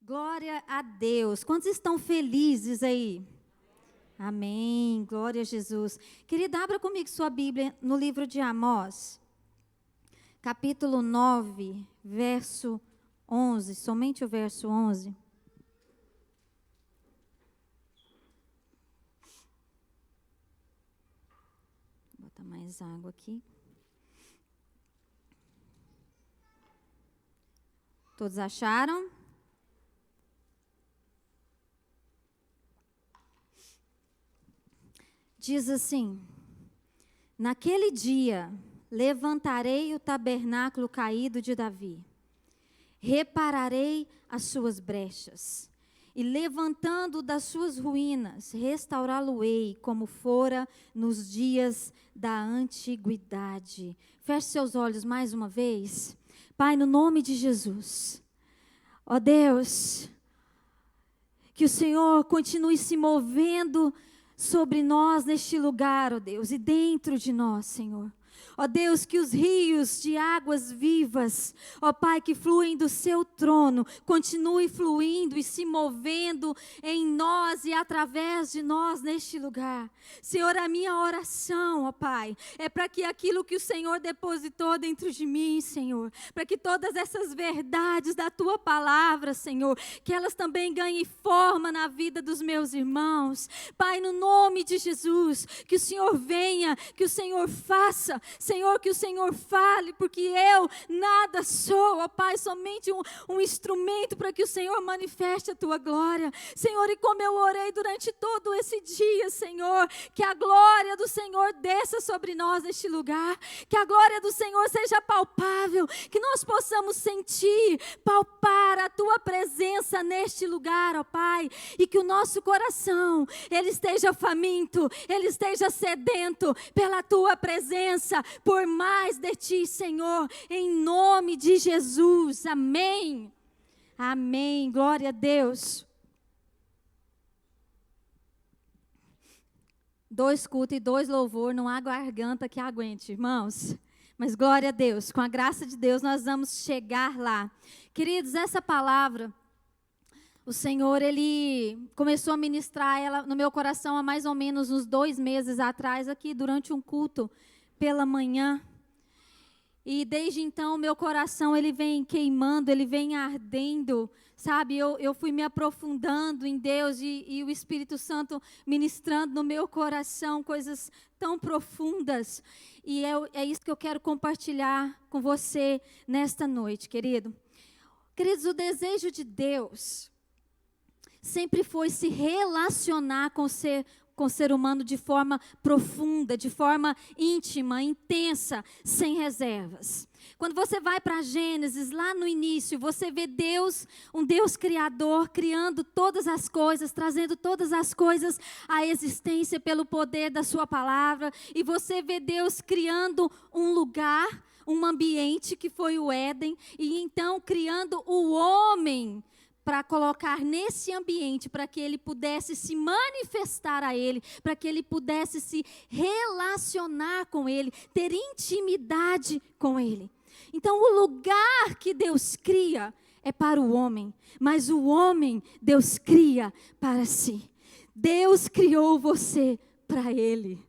Glória a Deus. Quantos estão felizes aí? Amém. Glória a Jesus. Querida, abra comigo sua Bíblia no livro de Amós, capítulo 9, verso 11, somente o verso 11. Vou botar mais água aqui. Todos acharam? Diz assim: naquele dia levantarei o tabernáculo caído de Davi, repararei as suas brechas, e levantando das suas ruínas, restaurá-lo-ei como fora nos dias da antiguidade. Feche seus olhos mais uma vez. Pai, no nome de Jesus, ó Deus, que o Senhor continue se movendo sobre nós neste lugar, ó Deus, e dentro de nós, Senhor. Ó Deus, que os rios de águas vivas, ó Pai, que fluem do seu trono, continue fluindo e se movendo em nós e através de nós neste lugar. Senhor, a minha oração, ó Pai, é para que aquilo que o Senhor depositou dentro de mim, Senhor, para que todas essas verdades da Tua palavra, Senhor, que elas também ganhem forma na vida dos meus irmãos. Pai, no nome de Jesus, que o Senhor venha, que o Senhor faça, Senhor, que o Senhor fale, porque eu nada sou, ó Pai, somente um instrumento para que o Senhor manifeste a Tua glória. Senhor, e como eu orei durante todo esse dia, Senhor, que a glória do Senhor desça sobre nós neste lugar, que a glória do Senhor seja palpável, que nós possamos sentir, palpar a Tua presença neste lugar, ó Pai, e que o nosso coração, ele esteja faminto, ele esteja sedento pela Tua presença, por mais de Ti, Senhor, em nome de Jesus, amém, amém, glória a Deus. 2 cultos e 2 louvor, não há garganta que aguente, irmãos, mas glória a Deus, com a graça de Deus nós vamos chegar lá. Queridos, essa palavra, o Senhor, Ele começou a ministrar ela no meu coração há mais ou menos uns 2 meses atrás, aqui durante um culto pela manhã, e desde então meu coração ele vem queimando, ele vem ardendo, sabe, eu fui me aprofundando em Deus e o Espírito Santo ministrando no meu coração coisas tão profundas, e é isso que eu quero compartilhar com você nesta noite, queridos, o desejo de Deus sempre foi se relacionar com o ser humano de forma profunda, de forma íntima, intensa, sem reservas. Quando você vai para Gênesis, lá no início, você vê Deus, um Deus criador, criando todas as coisas, trazendo todas as coisas à existência pelo poder da sua palavra, e você vê Deus criando um lugar, um ambiente que foi o Éden, e então criando o homem para colocar nesse ambiente, para que ele pudesse se manifestar a ele, para que ele pudesse se relacionar com ele, ter intimidade com ele. Então, o lugar que Deus cria é para o homem, mas o homem Deus cria para si. Deus criou você para ele.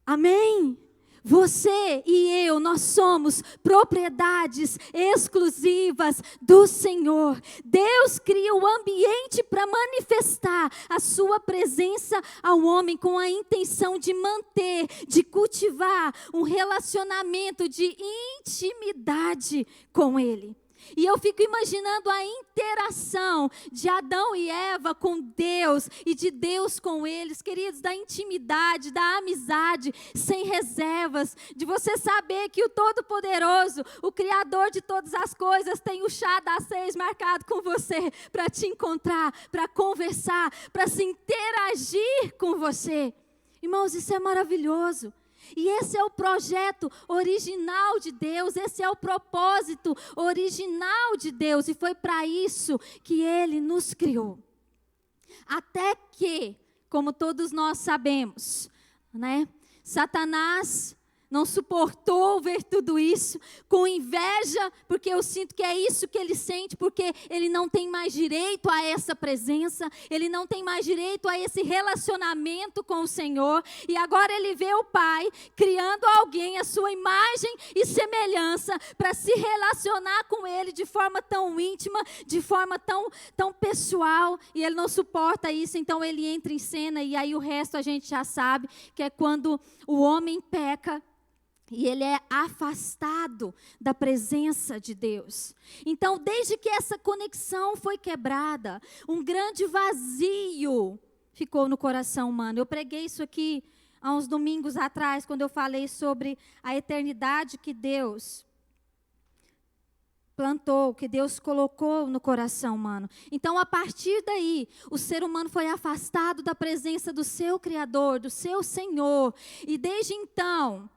Amém? Você e eu, nós somos propriedades exclusivas do Senhor. Deus cria o ambiente para manifestar a sua presença ao homem com a intenção de manter, de cultivar um relacionamento de intimidade com Ele. E eu fico imaginando a interação de Adão e Eva com Deus e de Deus com eles, queridos, da intimidade, da amizade, sem reservas, de você saber que o Todo-Poderoso, o Criador de todas as coisas, tem o chá das 6 marcado com você para te encontrar, para conversar, para se interagir com você. Irmãos, isso é maravilhoso. E esse é o projeto original de Deus, esse é o propósito original de Deus, e foi para isso que Ele nos criou. Até que, como todos nós sabemos, né, Satanás não suportou ver tudo isso, com inveja, porque eu sinto que é isso que ele sente, porque ele não tem mais direito a essa presença, ele não tem mais direito a esse relacionamento com o Senhor, e agora ele vê o Pai criando alguém à sua imagem e semelhança, para se relacionar com ele de forma tão íntima, de forma tão pessoal, e ele não suporta isso, então ele entra em cena, e aí o resto a gente já sabe, que é quando o homem peca, e ele é afastado da presença de Deus. Então, desde que essa conexão foi quebrada, um grande vazio ficou no coração humano. Eu preguei isso aqui há uns domingos atrás, quando eu falei sobre a eternidade que Deus plantou, que Deus colocou no coração humano. Então, a partir daí, o ser humano foi afastado da presença do seu Criador, do seu Senhor. E desde então,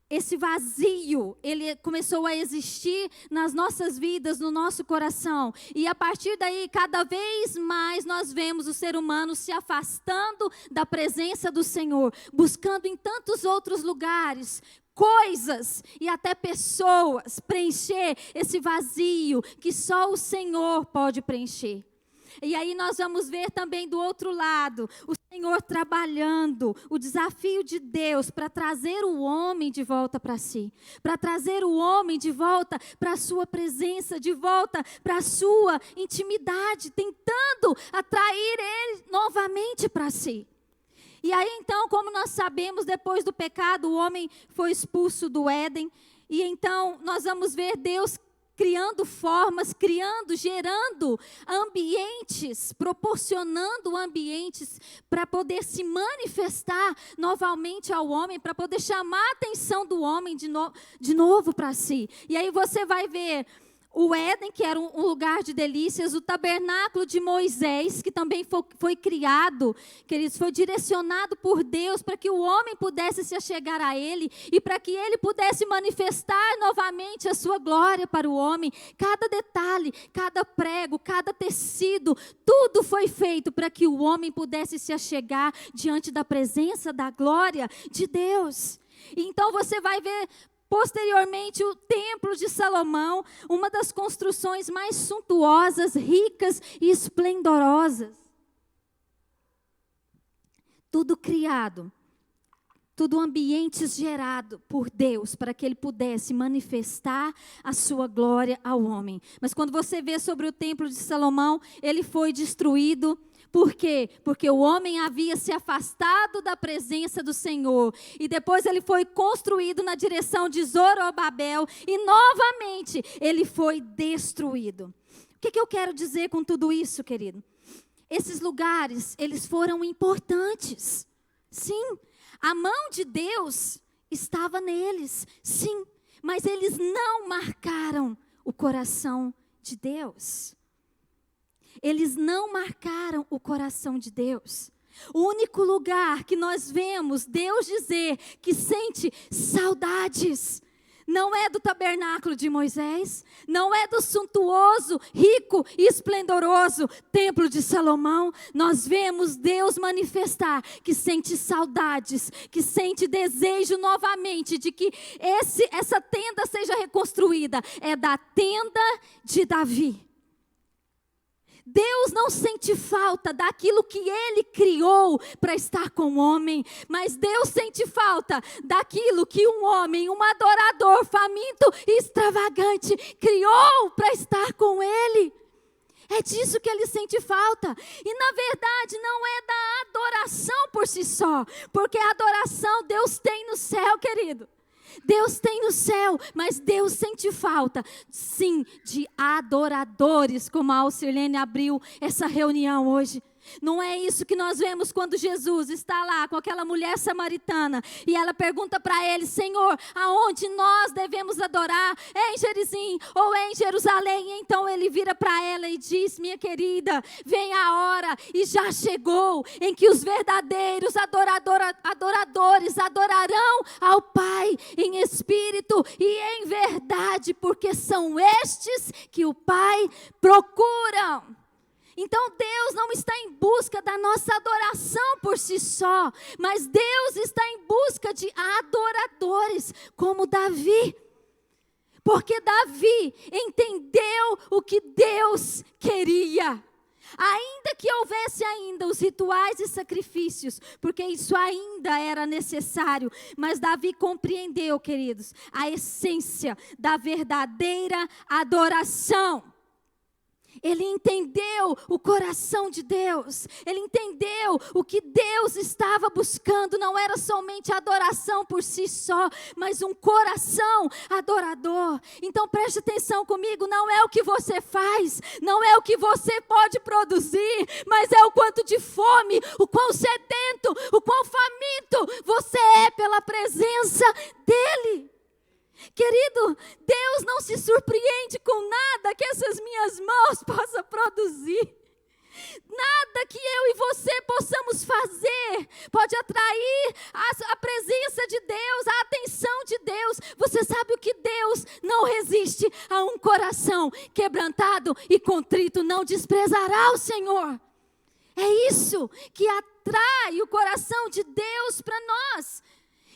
esse vazio, ele começou a existir nas nossas vidas, no nosso coração. E a partir daí, cada vez mais nós vemos o ser humano se afastando da presença do Senhor, buscando em tantos outros lugares, coisas e até pessoas preencher esse vazio que só o Senhor pode preencher. E aí nós vamos ver também do outro lado, o Senhor trabalhando, o desafio de Deus para trazer o homem de volta para si, para trazer o homem de volta para a sua presença, de volta para a sua intimidade, tentando atrair ele novamente para si. E aí então, como nós sabemos, depois do pecado, o homem foi expulso do Éden, e então nós vamos ver Deus criando formas, gerando ambientes, proporcionando ambientes para poder se manifestar novamente ao homem, para poder chamar a atenção do homem de novo para si. E aí você vai ver o Éden, que era um lugar de delícias, o tabernáculo de Moisés, que também foi criado, queridos, foi direcionado por Deus para que o homem pudesse se achegar a ele e para que ele pudesse manifestar novamente a sua glória para o homem. Cada detalhe, cada prego, cada tecido, tudo foi feito para que o homem pudesse se achegar diante da presença, da glória de Deus. Então você vai ver posteriormente o Templo de Salomão, uma das construções mais suntuosas, ricas e esplendorosas. Tudo criado, tudo ambientes gerado por Deus, para que ele pudesse manifestar a sua glória ao homem. Mas quando você vê sobre o Templo de Salomão, ele foi destruído. Por quê? Porque o homem havia se afastado da presença do Senhor. E depois ele foi construído na direção de Zorobabel. E novamente ele foi destruído. O que eu quero dizer com tudo isso, querido? Esses lugares, eles foram importantes. Sim, a mão de Deus estava neles. Sim, mas eles não marcaram o coração de Deus. Eles não marcaram o coração de Deus. O único lugar que nós vemos Deus dizer que sente saudades não é do tabernáculo de Moisés, não é do suntuoso, rico e esplendoroso Templo de Salomão. Nós vemos Deus manifestar que sente saudades, que sente desejo novamente de que essa tenda seja reconstruída. É da tenda de Davi. Deus não sente falta daquilo que Ele criou para estar com o homem, mas Deus sente falta daquilo que um homem, um adorador faminto e extravagante criou para estar com Ele. É disso que Ele sente falta. E na verdade não é da adoração por si só, porque a adoração Deus tem no céu, querido. Deus tem no céu, mas Deus sente falta, sim, de adoradores, como a Alcirlene abriu essa reunião hoje. Não é isso que nós vemos quando Jesus está lá com aquela mulher samaritana e ela pergunta para ele: Senhor, aonde nós devemos adorar? É em Gerizim ou é em Jerusalém? E então ele vira para ela e diz: minha querida, vem a hora e já chegou em que os verdadeiros adoradores adorarão ao Pai em espírito e em verdade, porque são estes que o Pai procura. Então Deus não está em busca da nossa adoração por si só, mas Deus está em busca de adoradores, como Davi. Porque Davi entendeu o que Deus queria. Ainda que houvesse ainda os rituais e sacrifícios, porque isso ainda era necessário, mas Davi compreendeu, queridos, a essência da verdadeira adoração. Ele entendeu o coração de Deus, ele entendeu o que Deus estava buscando, não era somente adoração por si só, mas um coração adorador. Então preste atenção comigo, não é o que você faz, não é o que você pode produzir, mas é o quanto de fome, o quão sedento, o quão faminto você é pela presença dEle. Querido, Deus não se surpreende com nada que essas minhas mãos possam produzir. Nada que eu e você possamos fazer pode atrair a presença de Deus, a atenção de Deus. Você sabe o que Deus não resiste a um coração quebrantado e contrito, não desprezará o Senhor. É isso que atrai o coração de Deus para nós.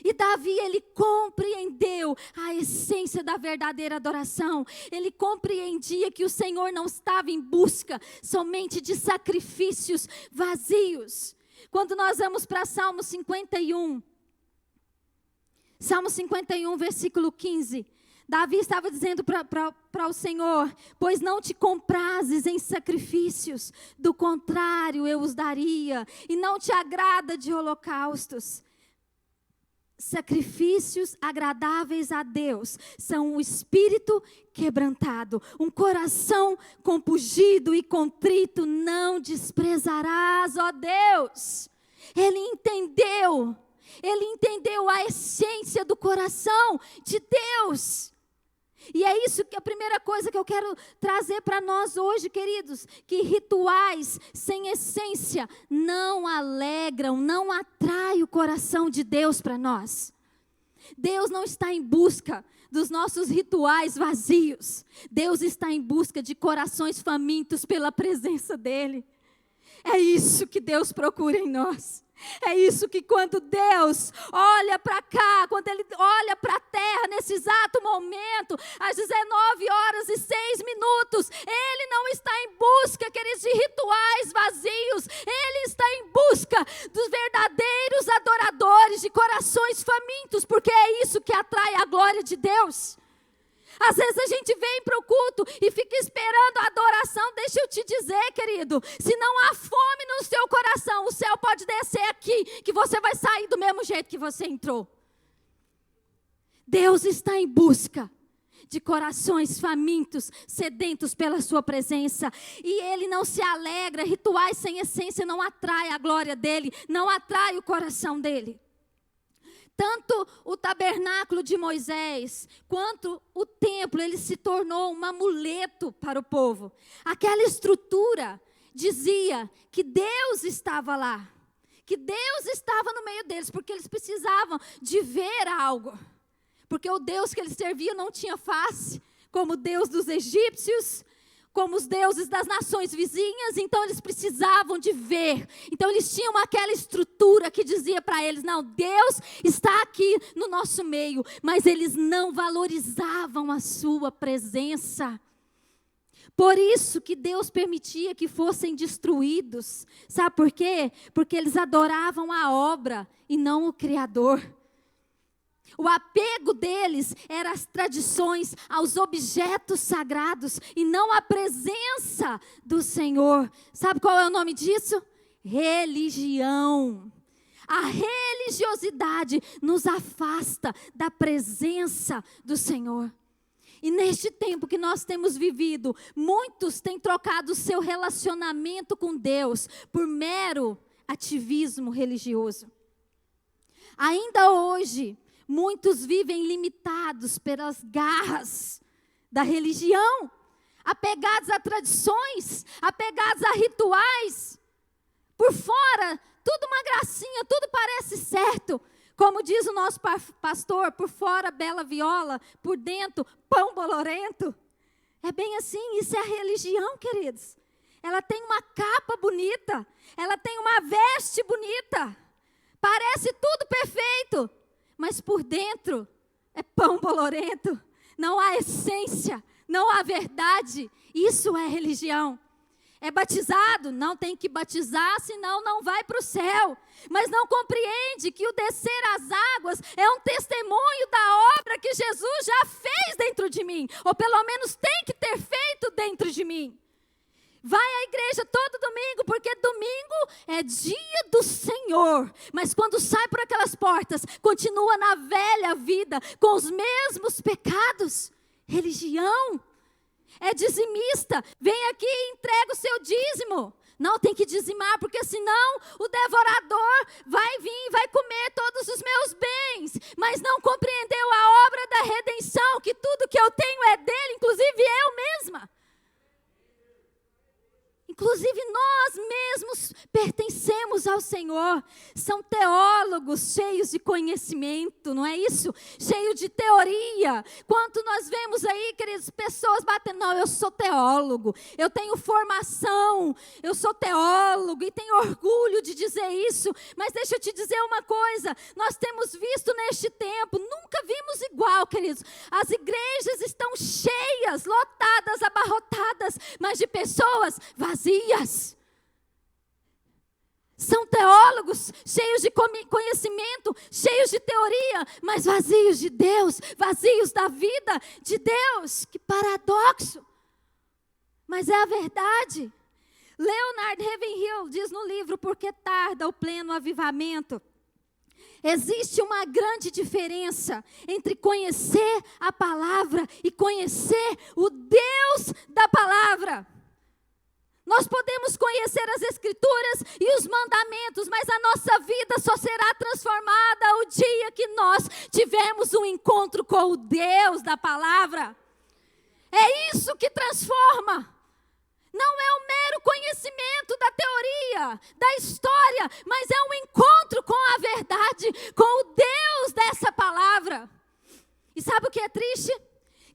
E Davi, ele compreendeu a essência da verdadeira adoração. Ele compreendia que o Senhor não estava em busca somente de sacrifícios vazios. Quando nós vamos para Salmo 51, versículo 15, Davi estava dizendo para o Senhor: pois não te comprazes em sacrifícios, do contrário eu os daria, e não te agrada de holocaustos. Sacrifícios agradáveis a Deus são um espírito quebrantado, um coração compungido e contrito não desprezarás, ó Deus. Ele entendeu a essência do coração de Deus. E é isso que a primeira coisa que eu quero trazer para nós hoje, queridos, que rituais sem essência não alegram, não atraem o coração de Deus para nós. Deus não está em busca dos nossos rituais vazios. Deus está em busca de corações famintos pela presença dEle. É isso que Deus procura em nós. É isso que quando Deus olha para cá, quando Ele olha para a terra nesse exato momento, às 19h06, Ele não está em busca, queridos, de rituais vazios. Ele está em busca dos verdadeiros adoradores, de corações famintos, porque é isso que atrai a glória de Deus. Às vezes a gente vem para o culto e fica esperando a adoração. Deixa eu te dizer, querido, se não há fome no seu coração, o céu pode descer aqui, que você vai sair do mesmo jeito que você entrou. Deus está em busca de corações famintos, sedentos pela sua presença. E Ele não se alegra, rituais sem essência não atraem a glória dEle, não atrai o coração dEle. Tanto o tabernáculo de Moisés, quanto o templo, ele se tornou um amuleto para o povo. Aquela estrutura dizia que Deus estava lá, que Deus estava no meio deles, porque eles precisavam de ver algo. Porque o Deus que eles serviam não tinha face, como o Deus dos egípcios, como os deuses das nações vizinhas, então eles precisavam de ver. Então eles tinham aquela estrutura que dizia para eles: não, Deus está aqui no nosso meio, mas eles não valorizavam a sua presença. Por isso que Deus permitia que fossem destruídos. Sabe por quê? Porque eles adoravam a obra e não o Criador. O apego deles era às tradições, aos objetos sagrados e não à presença do Senhor. Sabe qual é o nome disso? Religião. A religiosidade nos afasta da presença do Senhor. E neste tempo que nós temos vivido, muitos têm trocado o seu relacionamento com Deus por mero ativismo religioso. Ainda hoje, muitos vivem limitados pelas garras da religião, apegados a tradições, apegados a rituais. Por fora, tudo uma gracinha, tudo parece certo. Como diz o nosso pastor, por fora bela viola, por dentro pão bolorento. É bem assim, isso é a religião, queridos. ela tem uma capa bonita, ela tem uma veste bonita, parece tudo perfeito, mas por dentro é pão bolorento, não há essência, não há verdade. Isso é religião. É batizado? Não tem que batizar, senão não vai para o céu. Mas não compreende que o descer às águas é um testemunho da obra que Jesus já fez dentro de mim. Ou pelo menos tem que ter feito dentro de mim. Vai à igreja todo domingo, porque domingo é dia do Senhor. Mas quando sai por aquelas portas, continua na velha vida, com os mesmos pecados. Religião. É dizimista, vem aqui e entrega o seu dízimo. Não, tem que dizimar, porque senão o devorador vai vir e vai comer todos os meus bens. Mas não compreendeu a obra da redenção, que tudo que eu tenho é dele, inclusive eu mesma. Inclusive nós mesmos pertencemos ao Senhor. São teólogos cheios de conhecimento, não é isso? Cheio de teoria. Quanto nós vemos aí, queridos, pessoas batendo, não, eu sou teólogo, eu tenho formação, eu sou teólogo e tenho orgulho de dizer isso. Mas deixa eu te dizer uma coisa, nós temos visto neste tempo, nunca vimos igual, queridos. As igrejas estão cheias, lotadas, abarrotadas, mas de pessoas vazias. São teólogos, cheios de conhecimento, cheios de teoria, mas vazios de Deus, vazios da vida de Deus. Que paradoxo! Mas é a verdade. Leonard Ravenhill diz no livro Por que tarda o pleno avivamento? Existe uma grande diferença entre conhecer a palavra e conhecer o Deus da palavra. Nós podemos conhecer as Escrituras e os mandamentos, mas a nossa vida só será transformada o dia que nós tivermos um encontro com o Deus da palavra. É isso que transforma. Não é o mero conhecimento da teoria, da história, mas é um encontro com a verdade, com o Deus dessa palavra. E sabe o que é triste?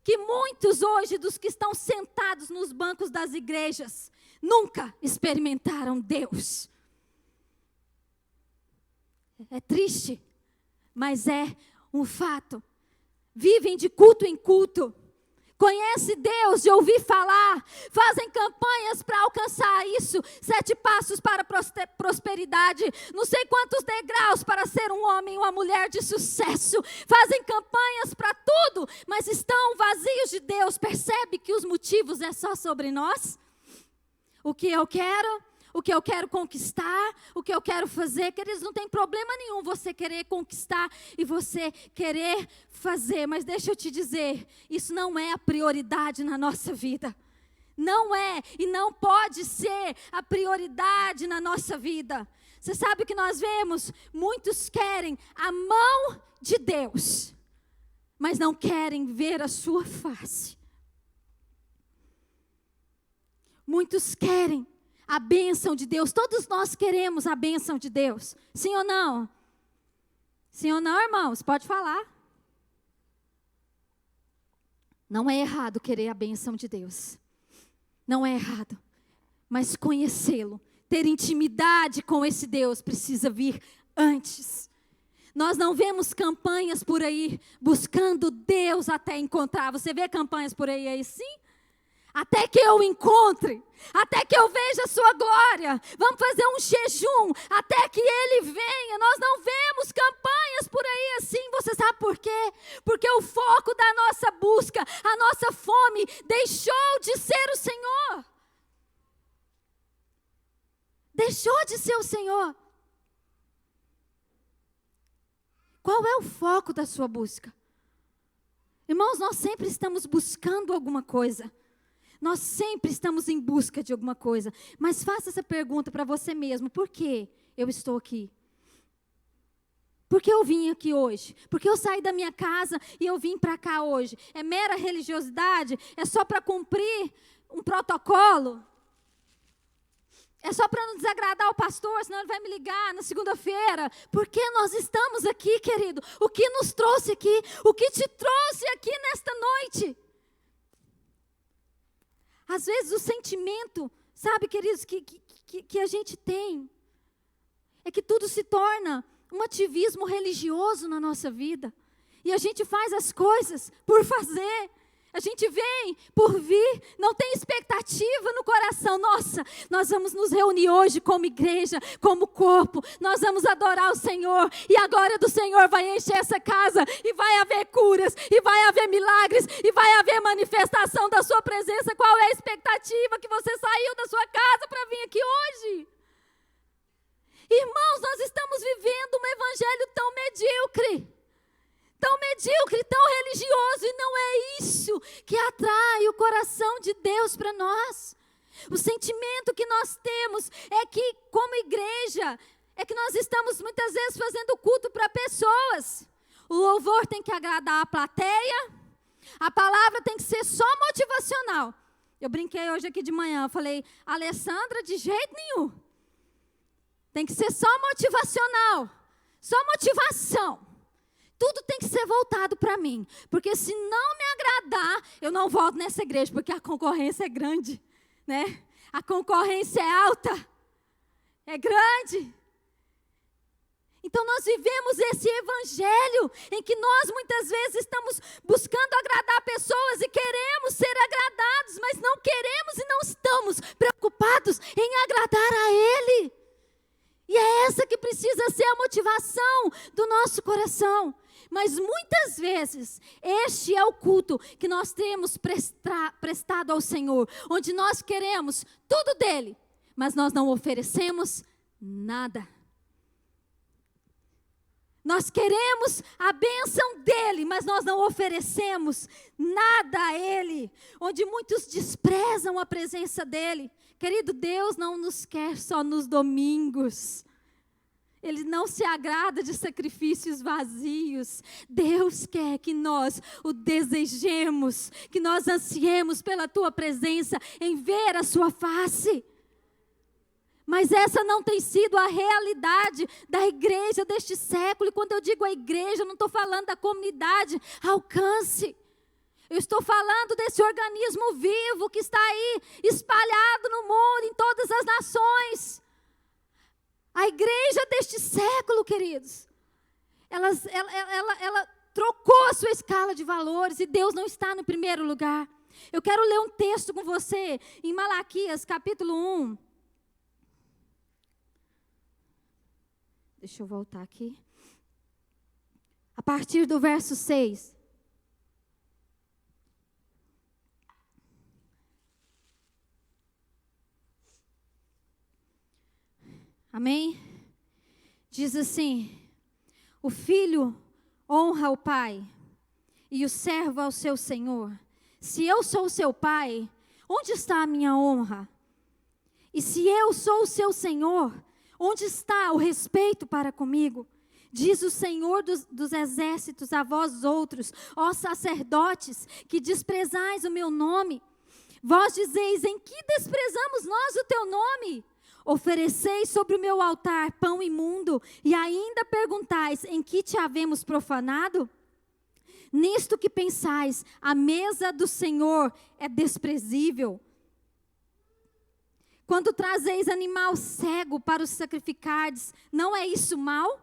Que muitos hoje dos que estão sentados nos bancos das igrejas nunca experimentaram Deus. É triste, mas é um fato. Vivem de culto em culto. Conhecem Deus de ouvir falar. Fazem campanhas para alcançar isso. 7 passos para a prosperidade. Não sei quantos degraus para ser um homem e uma mulher de sucesso. Fazem campanhas para tudo, mas estão vazios de Deus. Percebe que os motivos é só sobre nós? O que eu quero conquistar, o que eu quero fazer. Queridos, não tem problema nenhum você querer conquistar e você querer fazer. Mas deixa eu te dizer, isso não é a prioridade na nossa vida. Não é e não pode ser a prioridade na nossa vida. Você sabe o que nós vemos? Muitos querem a mão de Deus, mas não querem ver a sua face. Muitos querem a bênção de Deus. Todos nós queremos a bênção de Deus. Sim ou não? Sim ou não, irmãos? Pode falar. Não é errado querer a bênção de Deus. Não é errado. Mas conhecê-lo, ter intimidade com esse Deus precisa vir antes. Nós não vemos campanhas por aí buscando Deus até encontrar. Você vê campanhas por aí assim? Até que eu encontre, até que eu veja a sua glória. Vamos fazer um jejum, até que Ele venha. Nós não vemos campanhas por aí assim. Você sabe por quê? Porque o foco da nossa busca, a nossa fome, deixou de ser o Senhor. Deixou de ser o Senhor. Qual é o foco da sua busca? Irmãos, nós sempre estamos buscando alguma coisa. Nós sempre estamos em busca de alguma coisa. Mas faça essa pergunta para você mesmo. Por que eu estou aqui? Por que eu vim aqui hoje? Por que eu saí da minha casa e eu vim para cá hoje? É mera religiosidade? É só para cumprir um protocolo? É só para não desagradar o pastor, senão ele vai me ligar na segunda-feira. Por que nós estamos aqui, querido? O que nos trouxe aqui? O que te trouxe aqui nesta noite? Às vezes o sentimento sabe, queridos, que a gente tem, é que tudo se torna um ativismo religioso na nossa vida. E a gente faz as coisas por fazer. A gente vem por vir, não tem expectativa no coração. Nossa, nós vamos nos reunir hoje como igreja, como corpo. Nós vamos adorar o Senhor. E a glória do Senhor vai encher essa casa. E vai haver curas, e vai haver milagres, e vai haver manifestação da sua presença. Qual é a expectativa que você saiu da sua casa para vir aqui hoje? Irmãos, nós estamos vivendo um evangelho tão medíocre. Tão medíocre, tão religioso, e não é isso que atrai o coração de Deus para nós. O sentimento que nós temos é que, como igreja, é que nós estamos muitas vezes fazendo culto para pessoas. O louvor tem que agradar a plateia, a palavra tem que ser só motivacional. Eu brinquei hoje aqui de manhã, eu falei, Alessandra, de jeito nenhum. Tem que ser só motivacional, só motivação. Tudo tem que ser voltado para mim, porque se não me agradar, eu não volto nessa igreja, porque a concorrência é grande, né? A concorrência é alta, é grande. Então nós vivemos esse evangelho em que nós muitas vezes estamos buscando agradar pessoas e queremos ser agradados, mas não queremos e não estamos preocupados em agradar a Ele. E é essa que precisa ser a motivação do nosso coração. Mas muitas vezes, este é o culto que nós temos prestado ao Senhor, onde nós queremos tudo dEle, mas nós não oferecemos nada. Nós queremos a bênção dEle, mas nós não oferecemos nada a Ele, onde muitos desprezam a presença dEle. Querido, Deus não nos quer só nos domingos. Ele não se agrada de sacrifícios vazios. Deus quer que nós o desejemos, que nós ansiemos pela tua presença, em ver a sua face. Mas essa não tem sido a realidade da igreja deste século. E quando eu digo a igreja, eu não estou falando da comunidade Alcance. Eu estou falando desse organismo vivo que está aí, espalhado no mundo, em todas as nações. A igreja deste século, queridos, ela trocou a sua escala de valores e Deus não está no primeiro lugar. Eu quero ler um texto com você em Malaquias, capítulo 1. Deixa eu voltar aqui. A partir do verso 6. Amém? Diz assim: o filho honra o pai e o servo ao seu senhor. Se eu sou o seu pai, onde está a minha honra? E se eu sou o seu senhor, onde está o respeito para comigo? Diz o Senhor dos exércitos a vós outros, ó sacerdotes, que desprezais o meu nome. Vós dizeis, em que desprezamos nós o teu nome? Ofereceis sobre o meu altar pão imundo, e ainda perguntais, em que te havemos profanado? Nisto que pensais, a mesa do Senhor é desprezível. Quando trazeis animal cego para os sacrificardes, não é isso mal?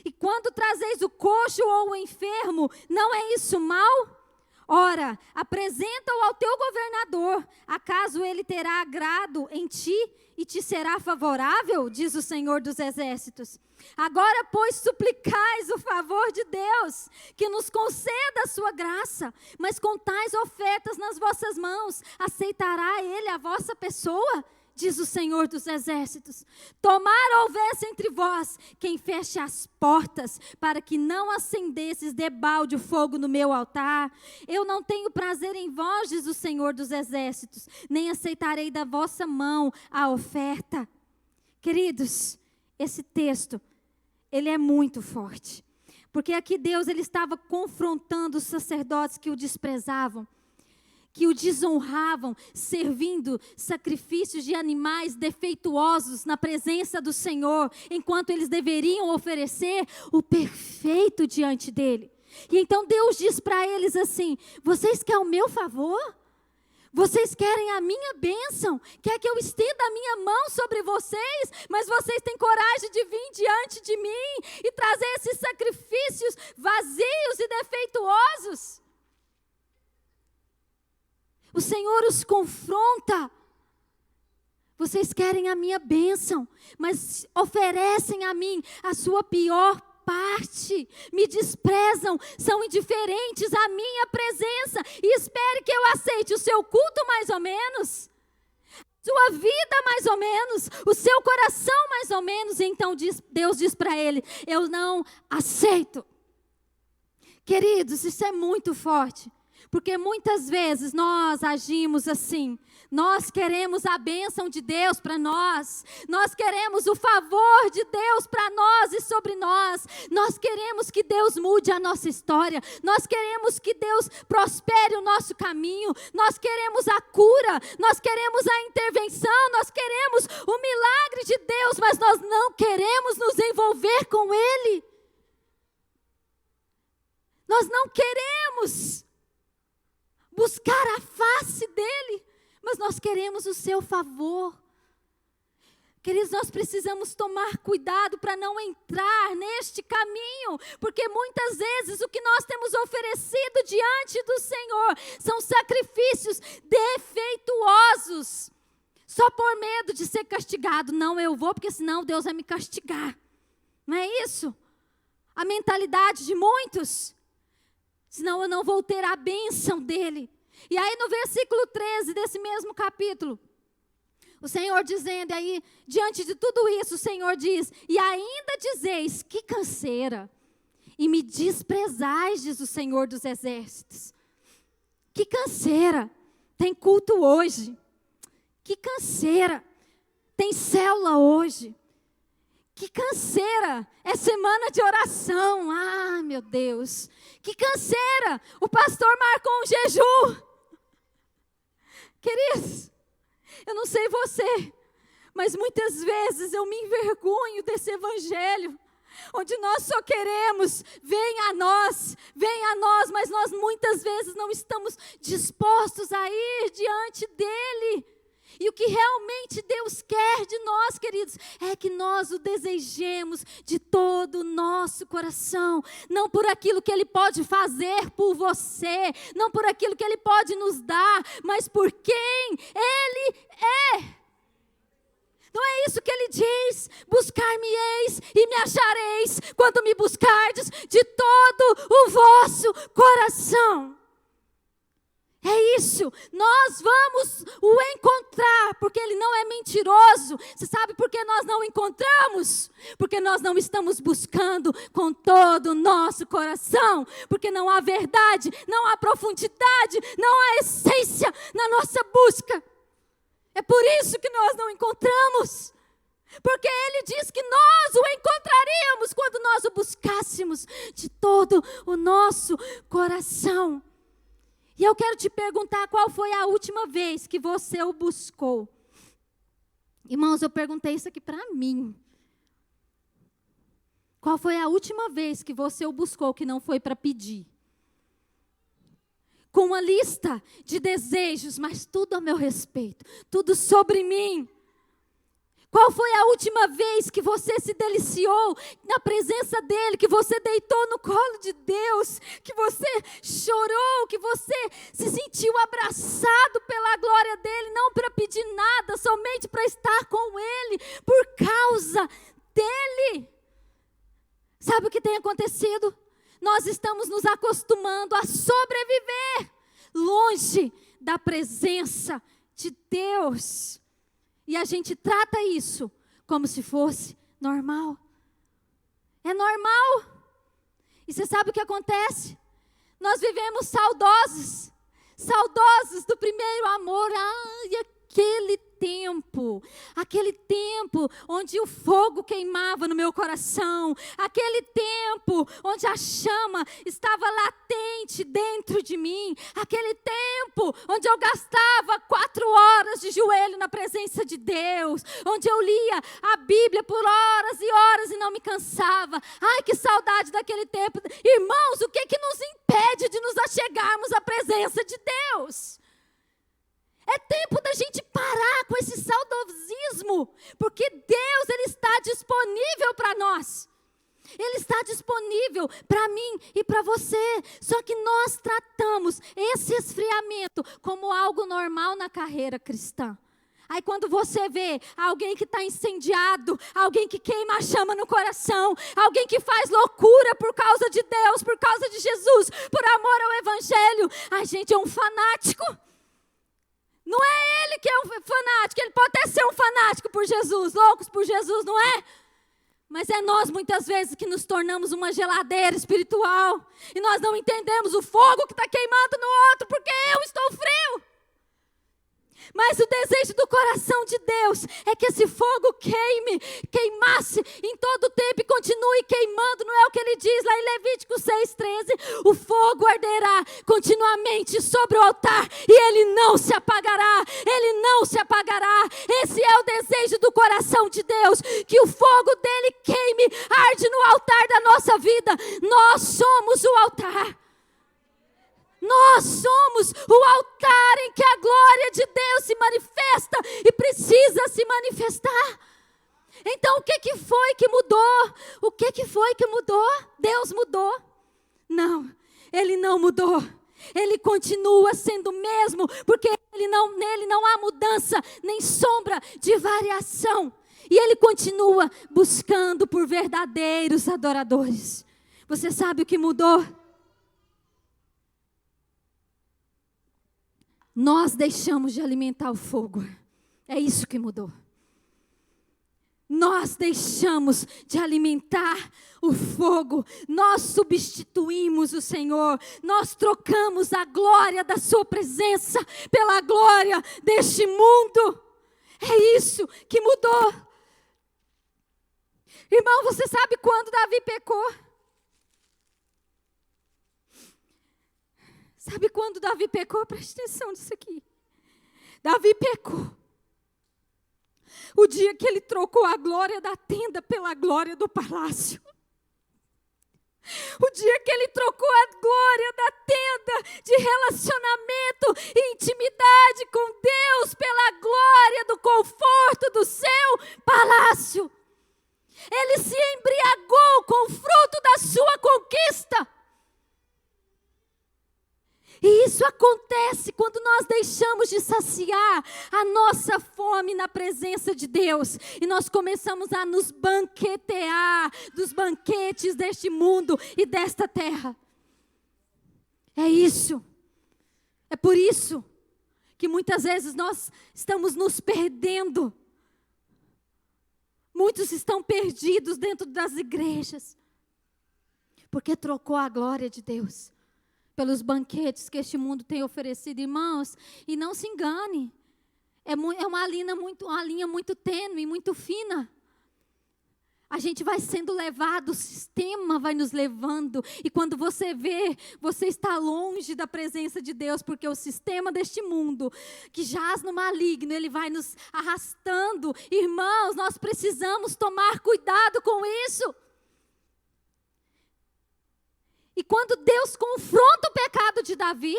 E quando trazeis o coxo ou o enfermo, não é isso mal? Ora, apresenta-o ao teu governador, acaso ele terá agrado em ti e te será favorável, diz o Senhor dos exércitos. Agora, pois, suplicais o favor de Deus, que nos conceda a sua graça, mas com tais ofertas nas vossas mãos, aceitará ele a vossa pessoa? Diz o Senhor dos exércitos. Tomara houvesse entre vós quem feche as portas, para que não acendesses debalde o fogo no meu altar. Eu não tenho prazer em vós, diz o Senhor dos exércitos, nem aceitarei da vossa mão a oferta. Queridos, esse texto, ele é muito forte, porque aqui Deus ele estava confrontando os sacerdotes que o desprezavam, que o desonravam, servindo sacrifícios de animais defeituosos na presença do Senhor, enquanto eles deveriam oferecer o perfeito diante dele. E então Deus diz para eles assim: vocês querem o meu favor? Vocês querem a minha bênção, quer que eu estenda a minha mão sobre vocês, mas vocês têm coragem de vir diante de mim e trazer esses sacrifícios vazios e defeituosos. O Senhor os confronta. Vocês querem a minha bênção, mas oferecem a mim a sua pior parte, me desprezam, são indiferentes à minha presença e espere que eu aceite o seu culto mais ou menos, sua vida mais ou menos, o seu coração mais ou menos. E então Deus diz para ele: eu não aceito. Queridos, isso é muito forte, porque muitas vezes nós agimos assim. Nós queremos a bênção de Deus para nós. Nós queremos o favor de Deus para nós e sobre nós. Nós queremos que Deus mude a nossa história. Nós queremos que Deus prospere o nosso caminho. Nós queremos a cura. Nós queremos a intervenção. Nós queremos o milagre de Deus, mas nós não queremos nos envolver com Ele. Nós não queremos buscar a face dEle. Mas nós queremos o seu favor. Queridos, nós precisamos tomar cuidado para não entrar neste caminho, porque muitas vezes o que nós temos oferecido diante do Senhor são sacrifícios defeituosos, só por medo de ser castigado. Não, eu vou, porque senão Deus vai me castigar. Não é isso? A mentalidade de muitos. Senão eu não vou ter a bênção dEle. E aí no versículo 13 desse mesmo capítulo, o Senhor dizendo aí, diante de tudo isso, o Senhor diz: e ainda dizeis, que canseira, e me desprezais, diz o Senhor dos exércitos. Que canseira, tem culto hoje. Que canseira, tem célula hoje. Que canseira, é semana de oração. Ah, meu Deus, que canseira, o pastor marcou um jejum. Queridos, eu não sei você, mas muitas vezes eu me envergonho desse evangelho, onde nós só queremos, venha a nós, mas nós muitas vezes não estamos dispostos a ir diante dEle. E o que realmente Deus quer de nós, queridos, é que nós o desejemos de todo o nosso coração. Não por aquilo que Ele pode fazer por você, não por aquilo que Ele pode nos dar, mas por quem Ele é. Não é isso que Ele diz? Buscar-me-eis e me achareis, quando me buscardes de todo o vosso coração. É isso, nós vamos o encontrar, porque Ele não é mentiroso. Você sabe por que nós não encontramos? Porque nós não estamos buscando com todo o nosso coração, porque não há verdade, não há profundidade, não há essência na nossa busca. É por isso que nós não encontramos, porque Ele diz que nós o encontraríamos quando nós o buscássemos de todo o nosso coração. E eu quero te perguntar, qual foi a última vez que você o buscou? Irmãos, eu perguntei isso aqui para mim. Qual foi a última vez que você o buscou, que não foi para pedir? Com uma lista de desejos, mas tudo a meu respeito, tudo sobre mim. Qual foi a última vez que você se deliciou na presença dEle, que você deitou no colo de Deus, que você chorou, que você se sentiu abraçado pela glória dEle, não para pedir nada, somente para estar com Ele, por causa dEle? Sabe o que tem acontecido? Nós estamos nos acostumando a sobreviver longe da presença de Deus. E a gente trata isso como se fosse normal. É normal. E você sabe o que acontece? Nós vivemos saudosos do primeiro amor. Ai, aquele tempo onde o fogo queimava no meu coração, aquele tempo onde a chama estava latente dentro de mim, aquele tempo onde eu gastava 4 horas de joelho na presença de Deus, onde eu lia a Bíblia por horas e horas e não me cansava. Ai, que saudade daquele tempo. Irmãos, o que nos impede de nos achegarmos à presença de Deus? É tempo da gente parar com esse saudosismo, porque Deus, Ele está disponível para nós. Ele está disponível para mim e para você. Só que nós tratamos esse esfriamento como algo normal na carreira cristã. Aí quando você vê alguém que está incendiado, alguém que queima a chama no coração, alguém que faz loucura por causa de Deus, por causa de Jesus, por amor ao Evangelho, a gente é um fanático. Não é ele que é um fanático, ele pode até ser um fanático por Jesus, loucos por Jesus, não é? Mas é nós muitas vezes que nos tornamos uma geladeira espiritual e nós não entendemos o fogo que está queimando no outro porque eu estou frio. Mas o desejo do coração de Deus é que esse fogo queimasse em todo o tempo e continue queimando. Não é o que ele diz lá em Levítico 6,13? O fogo arderá continuamente sobre o altar e ele não se apagará. Ele não se apagará. Esse é o desejo do coração de Deus, que o fogo dele queime, arde no altar da nossa vida. Nós somos o altar. Nós somos o altar em que a glória de Deus se manifesta e precisa se manifestar. Então o que foi que mudou? O que foi que mudou? Deus mudou? Não, Ele não mudou. Ele continua sendo o mesmo, porque nele não há mudança, nem sombra de variação. E Ele continua buscando por verdadeiros adoradores. Você sabe o que mudou? Nós deixamos de alimentar o fogo. É isso que mudou. Nós deixamos de alimentar o fogo. Nós substituímos o Senhor. Nós trocamos a glória da sua presença pela glória deste mundo. É isso que mudou. Irmão, você sabe quando Davi pecou? Sabe quando Davi pecou? Preste atenção nisso aqui. Davi pecou o dia que ele trocou a glória da tenda pela glória do palácio. O dia que ele trocou a glória da tenda de relacionamento e intimidade com Deus pela glória do conforto do seu palácio. Ele se embriagou com o fruto da sua conquista. E isso acontece quando nós deixamos de saciar a nossa fome na presença de Deus. E nós começamos a nos banquetear dos banquetes deste mundo e desta terra. É isso. É por isso que muitas vezes nós estamos nos perdendo. Muitos estão perdidos dentro das igrejas. Porque trocou a glória de Deus pelos banquetes que este mundo tem oferecido, irmãos. E não se engane, é uma linha muito tênue, muito fina. A gente vai sendo levado, o sistema vai nos levando. E quando você vê, você está longe da presença de Deus, porque o sistema deste mundo, que jaz no maligno, ele vai nos arrastando. Irmãos, nós precisamos tomar cuidado com isso. E quando Deus confronta o pecado de Davi,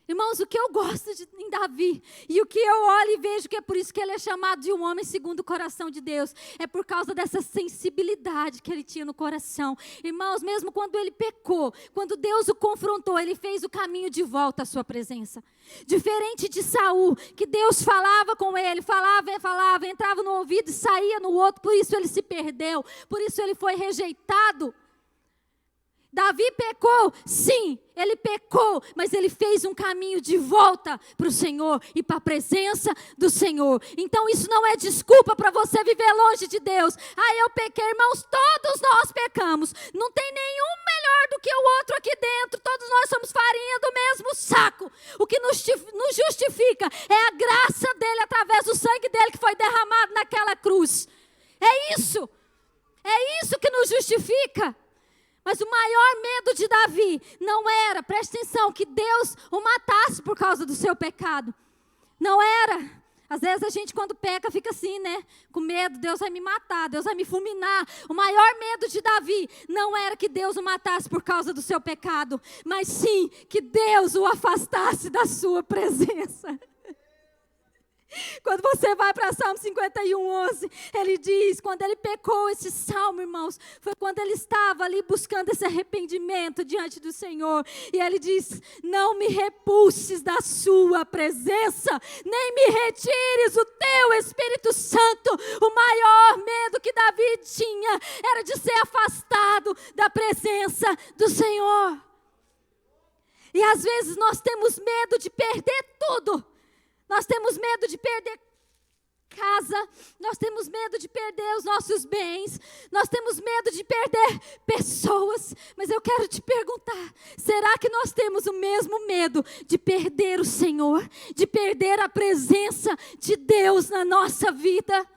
irmãos, o que eu gosto em Davi, e o que eu olho e vejo que é por isso que ele é chamado de um homem segundo o coração de Deus, é por causa dessa sensibilidade que ele tinha no coração. Irmãos, mesmo quando ele pecou, quando Deus o confrontou, ele fez o caminho de volta à sua presença. Diferente de Saul, que Deus falava com ele, falava, entrava no ouvido e saía no outro, por isso ele se perdeu, por isso ele foi rejeitado. Davi pecou, sim, ele pecou, mas ele fez um caminho de volta para o Senhor e para a presença do Senhor. Então isso não é desculpa para você viver longe de Deus. Eu pequei, irmãos, todos nós pecamos. Não tem nenhum melhor do que o outro aqui dentro. Todos nós somos farinha do mesmo saco. O que nos justifica é a graça dele através do sangue dele que foi derramado naquela cruz. É isso que nos justifica. Mas o maior medo de Davi não era, preste atenção, que Deus o matasse por causa do seu pecado. Não era. Às vezes a gente quando peca fica assim, né? Com medo, Deus vai me matar, Deus vai me fulminar. O maior medo de Davi não era que Deus o matasse por causa do seu pecado, mas sim que Deus o afastasse da sua presença. Quando você vai para Salmo 51:11, ele diz, quando ele pecou esse salmo, irmãos, foi quando ele estava ali buscando esse arrependimento diante do Senhor. E ele diz, não me repulses da sua presença, nem me retires o teu Espírito Santo. O maior medo que Davi tinha era de ser afastado da presença do Senhor. E às vezes nós temos medo de perder tudo. Nós temos medo de perder casa, nós temos medo de perder os nossos bens, nós temos medo de perder pessoas. Mas eu quero te perguntar, será que nós temos o mesmo medo de perder o Senhor, de perder a presença de Deus na nossa vida?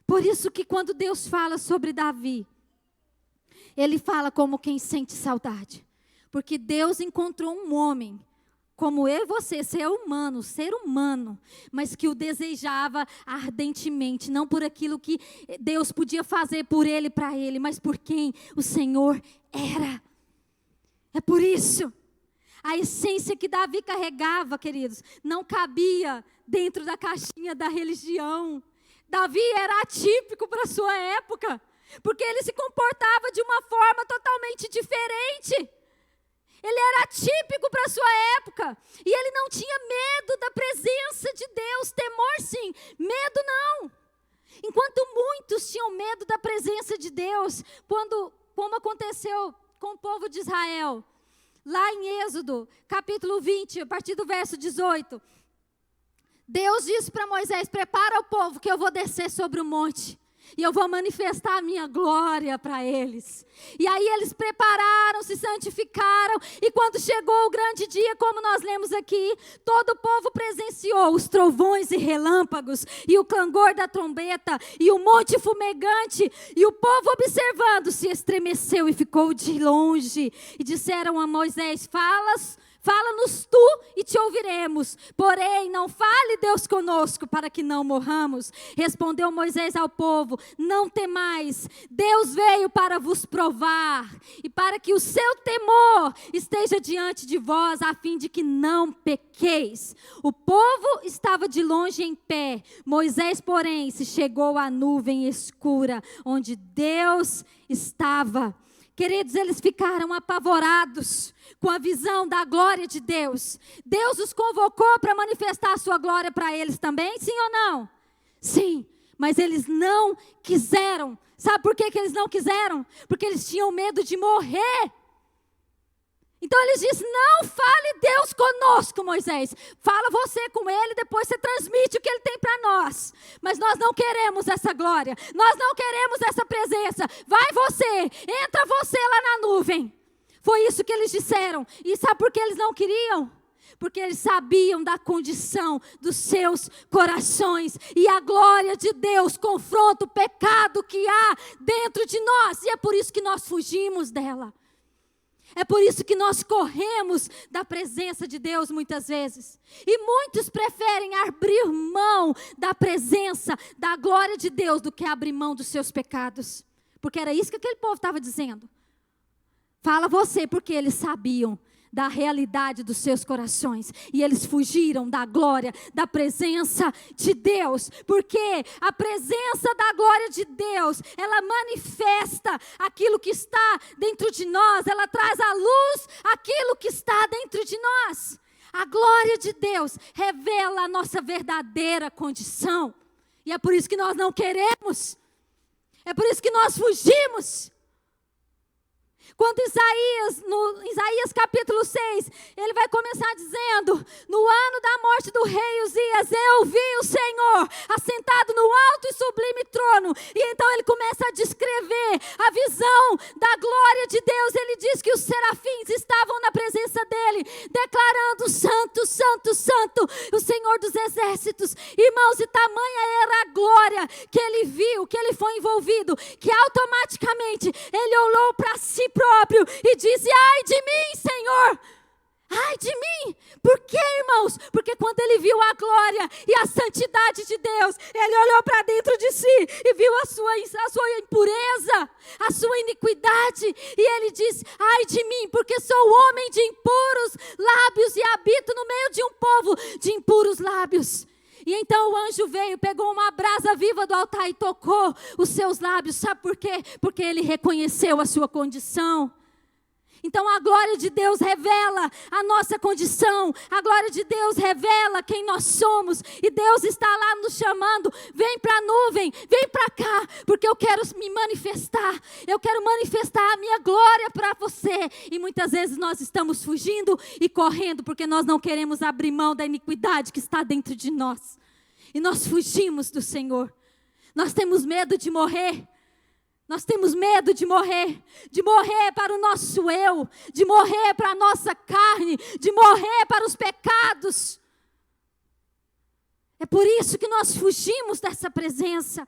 Por isso que quando Deus fala sobre Davi, Ele fala como quem sente saudade. Porque Deus encontrou um homem, como eu e você, ser humano, mas que o desejava ardentemente, não por aquilo que Deus podia fazer por ele, para ele, mas por quem o Senhor era. É por isso, a essência que Davi carregava, queridos, não cabia dentro da caixinha da religião. Davi era atípico para a sua época, porque ele se comportava de uma forma totalmente diferente. Ele era atípico para a sua época. E ele não tinha medo da presença de Deus. Temor sim, medo não. Enquanto muitos tinham medo da presença de Deus, como aconteceu com o povo de Israel, lá em Êxodo, capítulo 20, a partir do verso 18. Deus disse para Moisés, prepara o povo que eu vou descer sobre o monte. E eu vou manifestar a minha glória para eles. E aí eles prepararam, se santificaram. E quando chegou o grande dia, como nós lemos aqui, todo o povo presenciou os trovões e relâmpagos, e o clangor da trombeta, e o monte fumegante. E o povo observando se estremeceu e ficou de longe. E disseram a Moisés, fala-nos tu e te ouviremos. Porém, não fale Deus conosco para que não morramos. Respondeu Moisés ao povo, não temais. Deus veio para vos provar e para que o seu temor esteja diante de vós, a fim de que não pequeis. O povo estava de longe em pé. Moisés, porém, se chegou à nuvem escura, onde Deus estava. Queridos, eles ficaram apavorados com a visão da glória de Deus. Deus os convocou para manifestar a sua glória para eles também, sim ou não? Sim, mas eles não quiseram. Sabe por que eles não quiseram? Porque eles tinham medo de morrer. Então eles dizem, não fale Deus conosco, Moisés. Fala você com ele, depois você transmite o que ele tem para nós. Mas nós não queremos essa glória, nós não queremos essa presença. Vai você, entra você lá na nuvem. Foi isso que eles disseram. E sabe por que eles não queriam? Porque eles sabiam da condição dos seus corações. E a glória de Deus confronta o pecado que há dentro de nós. E é por isso que nós fugimos dela. É por isso que nós corremos da presença de Deus muitas vezes. E muitos preferem abrir mão da presença, da glória de Deus, do que abrir mão dos seus pecados. Porque era isso que aquele povo estava dizendo. Fala você, porque eles sabiam da realidade dos seus corações. E eles fugiram da glória, da presença de Deus. Porque a presença da glória de Deus, ela manifesta aquilo que está dentro de nós. Ela traz à luz aquilo que está dentro de nós. A glória de Deus revela a nossa verdadeira condição. E é por isso que nós não queremos. É por isso que nós fugimos. Quando no Isaías capítulo 6, ele vai começar dizendo, no ano da morte do rei Uzias, eu vi o Senhor assentado no alto e sublime trono. E então ele começa a descrever a visão da glória de Deus. Ele diz que os serafins estavam na presença dele, declarando, santo, santo, santo, o Senhor dos exércitos. Irmãos, e tamanha era a glória que ele viu, que ele foi envolvido, que automaticamente ele olhou para si próprio e disse, ai de mim, Senhor, Ai de mim! Por quê, irmãos? Porque quando ele viu a glória e a santidade de Deus, ele olhou para dentro de si e viu a sua impureza, a sua iniquidade. E ele disse, ai de mim, porque sou homem de impuros lábios e habito no meio de um povo de impuros lábios. E então o anjo veio, pegou uma brasa viva do altar e tocou os seus lábios. Sabe por quê? Porque ele reconheceu a sua condição. Então a glória de Deus revela a nossa condição, a glória de Deus revela quem nós somos, e Deus está lá nos chamando, vem para a nuvem, vem para cá, porque eu quero me manifestar, eu quero manifestar a minha glória para você. E muitas vezes nós estamos fugindo e correndo, porque nós não queremos abrir mão da iniquidade que está dentro de nós, e nós fugimos do Senhor, nós temos medo de morrer. Nós temos medo de morrer para o nosso eu, de morrer para a nossa carne, de morrer para os pecados. É por isso que nós fugimos dessa presença.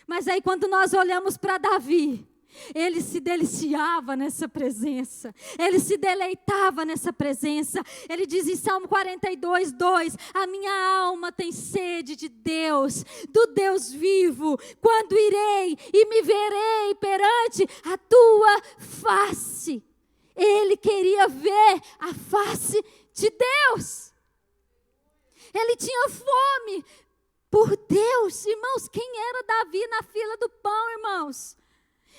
Mas aí quando nós olhamos para Davi, ele se deliciava nessa presença, ele se deleitava nessa presença. Ele diz em Salmo 42, 2, a minha alma tem sede de Deus, do Deus vivo. Quando irei e me verei perante a tua face? Ele queria ver a face de Deus. Ele tinha fome por Deus. Irmãos, quem era Davi na fila do pão, irmãos?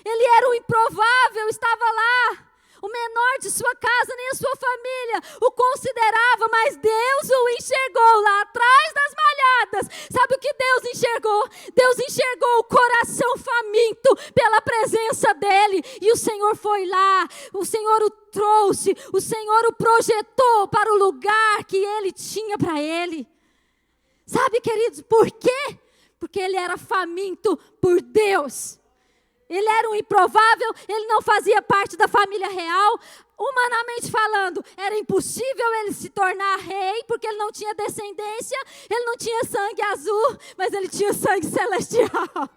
Ele era o improvável, estava lá. O menor de sua casa, nem a sua família o considerava, mas Deus o enxergou lá atrás das malhadas. Sabe o que Deus enxergou? Deus enxergou o coração faminto pela presença dele. E o Senhor foi lá, o Senhor o trouxe, o Senhor o projetou para o lugar que ele tinha para ele. Sabe, queridos, por quê? Porque ele era faminto por Deus. Ele era um improvável, ele não fazia parte da família real. Humanamente falando, era impossível ele se tornar rei, porque ele não tinha descendência, ele não tinha sangue azul, mas ele tinha sangue celestial.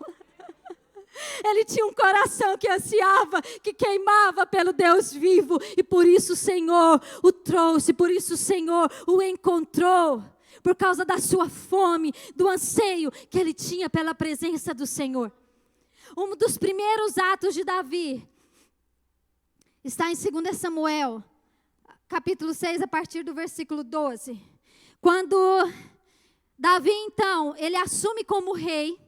Ele tinha um coração que ansiava, que queimava pelo Deus vivo, e por isso o Senhor o trouxe, por isso o Senhor o encontrou, por causa da sua fome, do anseio que ele tinha pela presença do Senhor. Um dos primeiros atos de Davi está em 2 Samuel, capítulo 6, a partir do versículo 12. Quando Davi, então, ele assume como rei.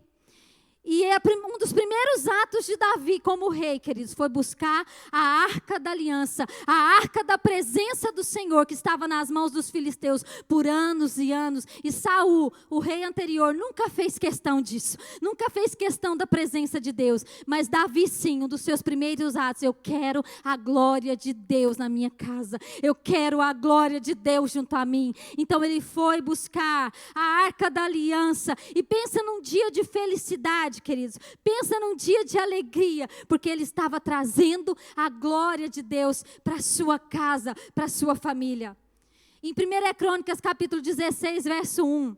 E um dos primeiros atos de Davi como rei, queridos, foi buscar a arca da aliança, a arca da presença do Senhor, que estava nas mãos dos filisteus por anos e anos. E Saul, o rei anterior, nunca fez questão disso, nunca fez questão da presença de Deus. Mas Davi, sim, um dos seus primeiros atos: eu quero a glória de Deus na minha casa, eu quero a glória de Deus junto a mim. Então ele foi buscar a arca da aliança. E pensa num dia de felicidade, queridos, pensa num dia de alegria, porque ele estava trazendo a glória de Deus para a sua casa, para a sua família. Em 1 Crônicas, capítulo 16, verso 1,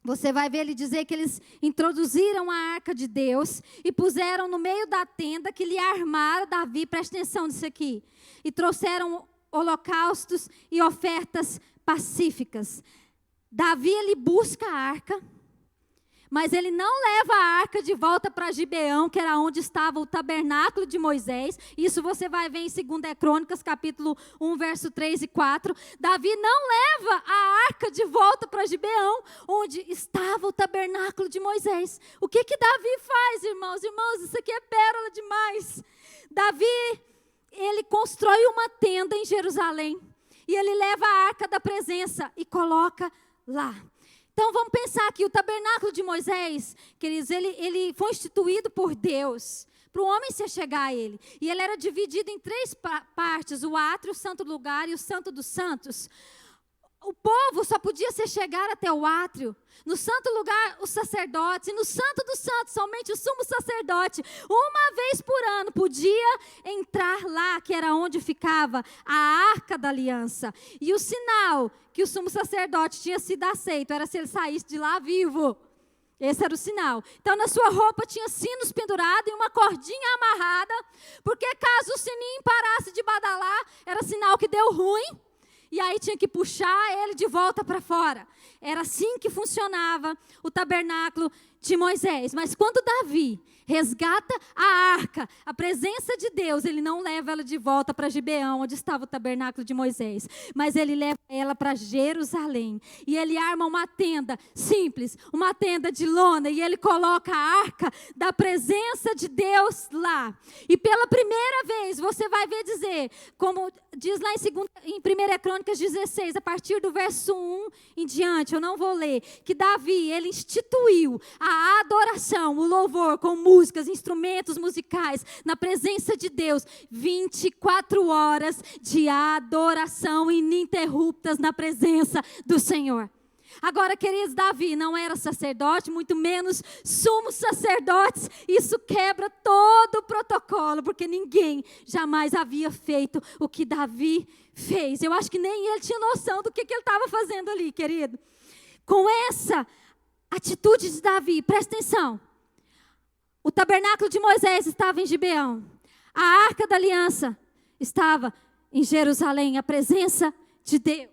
você vai ver ele dizer que eles introduziram a arca de Deus e puseram no meio da tenda que lhe armaram. Davi, presta atenção nisso aqui, e trouxeram holocaustos e ofertas pacíficas. Davi, ele busca a arca, mas ele não leva a arca de volta para Gibeão, que era onde estava o tabernáculo de Moisés. Isso você vai ver em 2 Crônicas, capítulo 1, verso 3 e 4. Davi não leva a arca de volta para Gibeão, onde estava o tabernáculo de Moisés. O que Davi faz, irmãos? Irmãos, isso aqui é pérola demais. Davi, ele constrói uma tenda em Jerusalém, e ele leva a arca da presença e coloca lá. Então vamos pensar aqui, o tabernáculo de Moisés, queridos, ele foi instituído por Deus, para o homem se achegar a ele. E ele era dividido em 3 partes, o átrio, o santo lugar e o santo dos santos. O povo só podia se chegar até o átrio. No santo lugar, os sacerdotes. E no santo dos santos, somente o sumo sacerdote, uma vez por ano, podia entrar lá, que era onde ficava a arca da aliança. E o sinal que o sumo sacerdote tinha sido aceito era se ele saísse de lá vivo. Esse era o sinal. Então, na sua roupa tinha sinos pendurados e uma cordinha amarrada, porque caso o sininho parasse de badalar, era sinal que deu ruim. e aí tinha que puxar ele de volta para fora. Era assim que funcionava o tabernáculo de Moisés. Mas quando Davi resgata a arca, a presença de Deus, ele não leva ela de volta para Gibeão, onde estava o tabernáculo de Moisés, mas ele leva ela para Jerusalém. E ele arma uma tenda simples, uma tenda de lona, e ele coloca a arca da presença de Deus lá. E pela primeira vez, você vai ver dizer, como diz lá em 1 Crônicas 16, a partir do verso 1 em diante, eu não vou ler, que Davi, ele instituiu a adoração, o louvor com músicas, instrumentos musicais, na presença de Deus, 24 horas de adoração ininterruptas na presença do Senhor. Agora, queridos, Davi não era sacerdote, muito menos sumo sacerdote. Isso quebra todo o protocolo, porque ninguém jamais havia feito o que Davi fez. Eu acho que nem ele tinha noção do que ele estava fazendo ali, querido. Com essa atitude de Davi, presta atenção. O tabernáculo de Moisés estava em Gibeão. A arca da aliança estava em Jerusalém, a presença de Deus.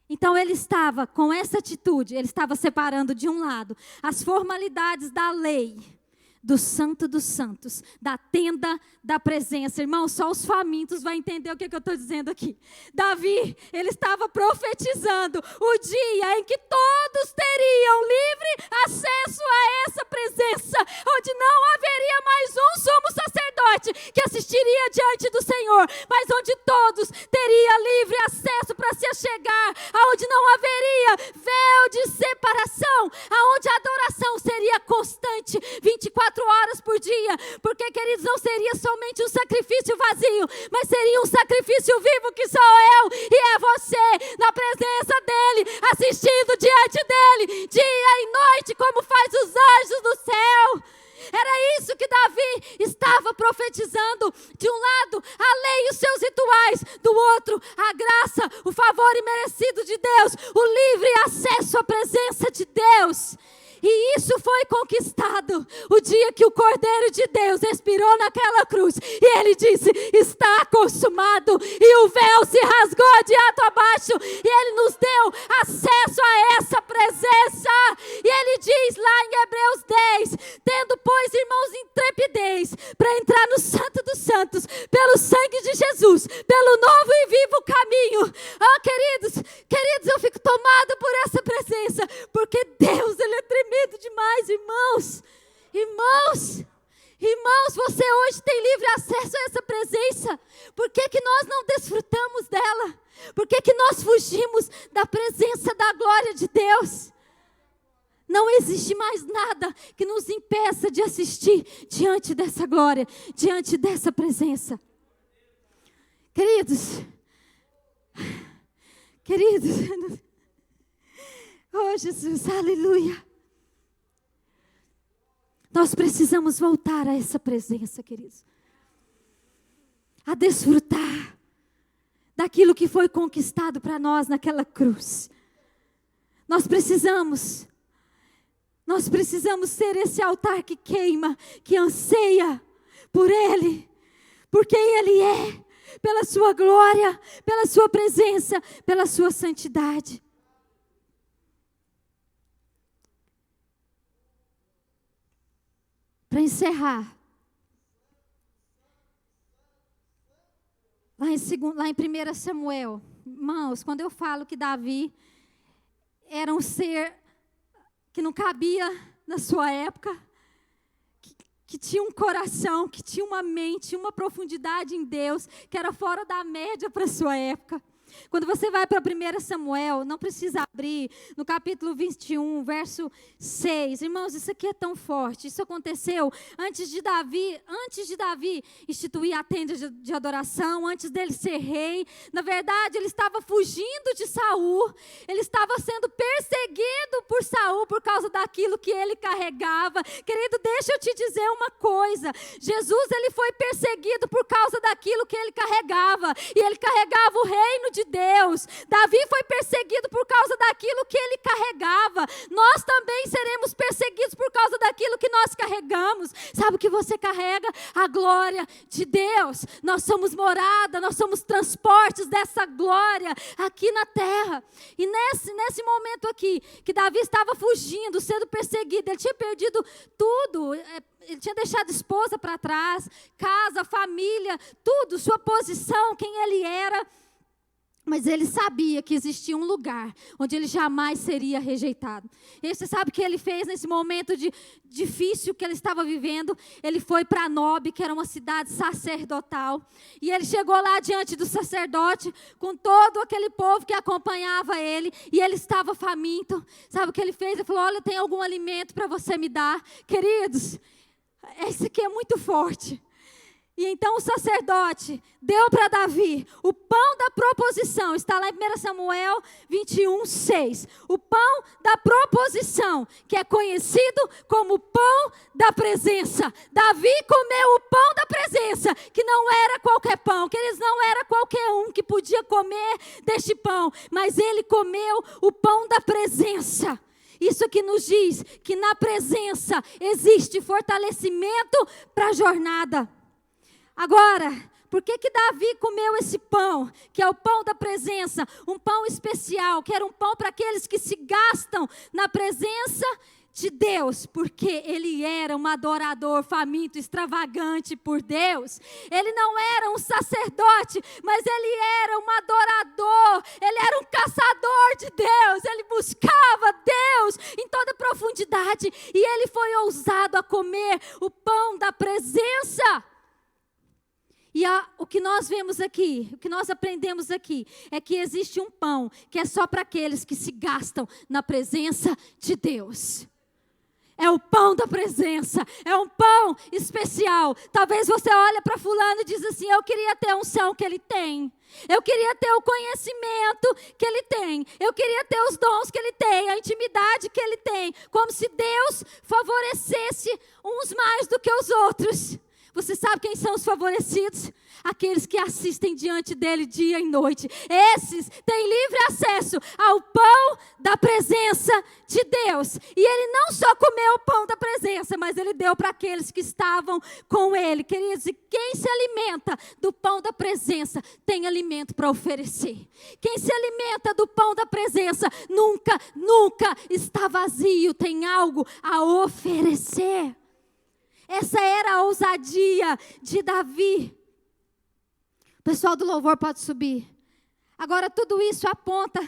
Então ele estava com essa atitude, ele estava separando de um lado as formalidades da lei, do Santo dos Santos, da tenda da presença. Irmão, só os famintos vão entender o que eu estou dizendo aqui. Davi, ele estava profetizando o dia em que todos teriam livre acesso a essa presença, onde não haveria mais um sumo sacerdote que assistiria diante do Senhor, mas onde todos teriam livre acesso para se achegar, aonde não haveria véu de separação, aonde a adoração seria constante, 24 horas por dia, porque, queridos, não seria somente um sacrifício vazio, mas seria um sacrifício vivo, que sou eu e é você, na presença dEle, assistindo diante dEle, dia e noite, como faz os anjos do céu. Era isso que Davi estava profetizando. De um lado, a lei e os seus rituais. Do outro, a graça, o favor imerecido de Deus, o livre acesso à presença de Deus. E isso foi conquistado o dia que o Cordeiro de Deus expirou naquela cruz. E ele disse, está consumado. E o véu se rasgou de alto a baixo. E ele nos deu acesso a essa presença. E ele diz lá em Hebreus 10, tendo, pois, irmãos, intrepidez para entrar no Santo dos Santos, pelo sangue de Jesus, pelo novo e vivo caminho. Ah, queridos, eu fico tomada por essa presença, porque Deus, Ele é tremendo demais, irmãos. Irmãos, você hoje tem livre acesso a essa presença. Por que que nós não desfrutamos dela? Por que que nós fugimos da presença da glória de Deus? Não existe mais nada que nos impeça de assistir diante dessa glória, diante dessa presença. Queridos, oh Jesus, aleluia. Nós precisamos voltar a essa presença, queridos. A desfrutar daquilo que foi conquistado para nós naquela cruz. Nós precisamos ser esse altar que queima, que anseia por Ele, por quem Ele é, pela sua glória, pela sua presença, pela sua santidade. Para encerrar, lá em 1 Samuel, irmãos, quando eu falo que Davi era um ser que não cabia na sua época, que tinha um coração, que tinha uma mente, uma profundidade em Deus, que era fora da média para a sua época. Quando você vai para 1 Samuel, não precisa abrir, no capítulo 21, verso 6. Irmãos, isso aqui é tão forte. Isso aconteceu antes de Davi instituir a tenda de adoração, antes dele ser rei. Na verdade, ele estava fugindo de Saul. Ele estava sendo perseguido por Saul por causa daquilo que ele carregava. Querido, deixa eu te dizer uma coisa. Jesus, ele foi perseguido por causa daquilo que ele carregava. E ele carregava o reino de Deus. Davi foi perseguido por causa daquilo que ele carregava. Nós também seremos perseguidos por causa daquilo que nós carregamos. Sabe sabe o que você carrega? A glória de Deus. Nós somos morada, nós somos transportes dessa glória aqui na terra. E nesse momento aqui, que Davi estava fugindo, sendo perseguido, ele tinha perdido tudo. Ele tinha deixado esposa para trás, casa, família, tudo, sua posição, quem ele era. Mas ele sabia que existia um lugar onde ele jamais seria rejeitado. E você sabe o que ele fez nesse momento difícil que ele estava vivendo? Ele foi para Nob, que era uma cidade sacerdotal. E ele chegou lá diante do sacerdote, com todo aquele povo que acompanhava ele. E ele estava faminto. Sabe o que ele fez? Ele falou, olha, tem algum alimento para você me dar? Queridos, esse aqui é muito forte. E então o sacerdote deu para Davi o pão da proposição. Está lá em 1 Samuel 21, 6. O pão da proposição, que é conhecido como o pão da presença. Davi comeu o pão da presença, que não era qualquer pão, que eles não era qualquer um que podia comer deste pão. Mas ele comeu o pão da presença. Isso aqui nos diz que na presença existe fortalecimento para a jornada. Agora, por que Davi comeu esse pão, que é o pão da presença, um pão especial, que era um pão para aqueles que se gastam na presença de Deus? Porque ele era um adorador faminto, extravagante por Deus. Ele não era um sacerdote, mas ele era um adorador, ele era um caçador de Deus, ele buscava Deus em toda profundidade, e ele foi ousado a comer o pão da presença. E o que nós vemos aqui, o que nós aprendemos aqui, é que existe um pão que é só para aqueles que se gastam na presença de Deus. É o pão da presença, é um pão especial. Talvez você olhe para fulano e diz assim, eu queria ter a unção que ele tem. Eu queria ter o conhecimento que ele tem. Eu queria ter os dons que ele tem, a intimidade que ele tem. Como se Deus favorecesse uns mais do que os outros. Você sabe quem são os favorecidos? Aqueles que assistem diante dele dia e noite. Esses têm livre acesso ao pão da presença de Deus. E ele não só comeu o pão da presença, mas ele deu para aqueles que estavam com ele. Queridos, e quem se alimenta do pão da presença tem alimento para oferecer. Quem se alimenta do pão da presença nunca está vazio, tem algo a oferecer. Essa era a ousadia de Davi. O pessoal do louvor pode subir. Agora, tudo isso aponta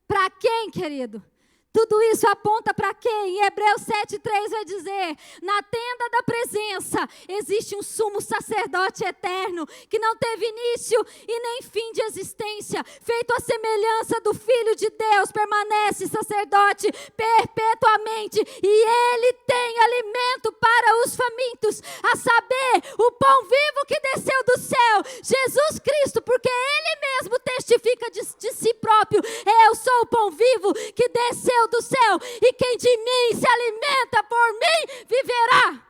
para quem, querido? Tudo isso aponta para quem? Em Hebreus 7,3 vai dizer, na tenda da presença existe um sumo sacerdote eterno, que não teve início e nem fim de existência, feito à semelhança do Filho de Deus, permanece sacerdote perpetuamente, e ele tem alimento para os famintos, a saber, o pão vivo que desceu do céu, Jesus Cristo, porque ele mesmo testifica de si próprio, eu sou o pão vivo que desceu do céu, e quem de mim se alimenta por mim viverá.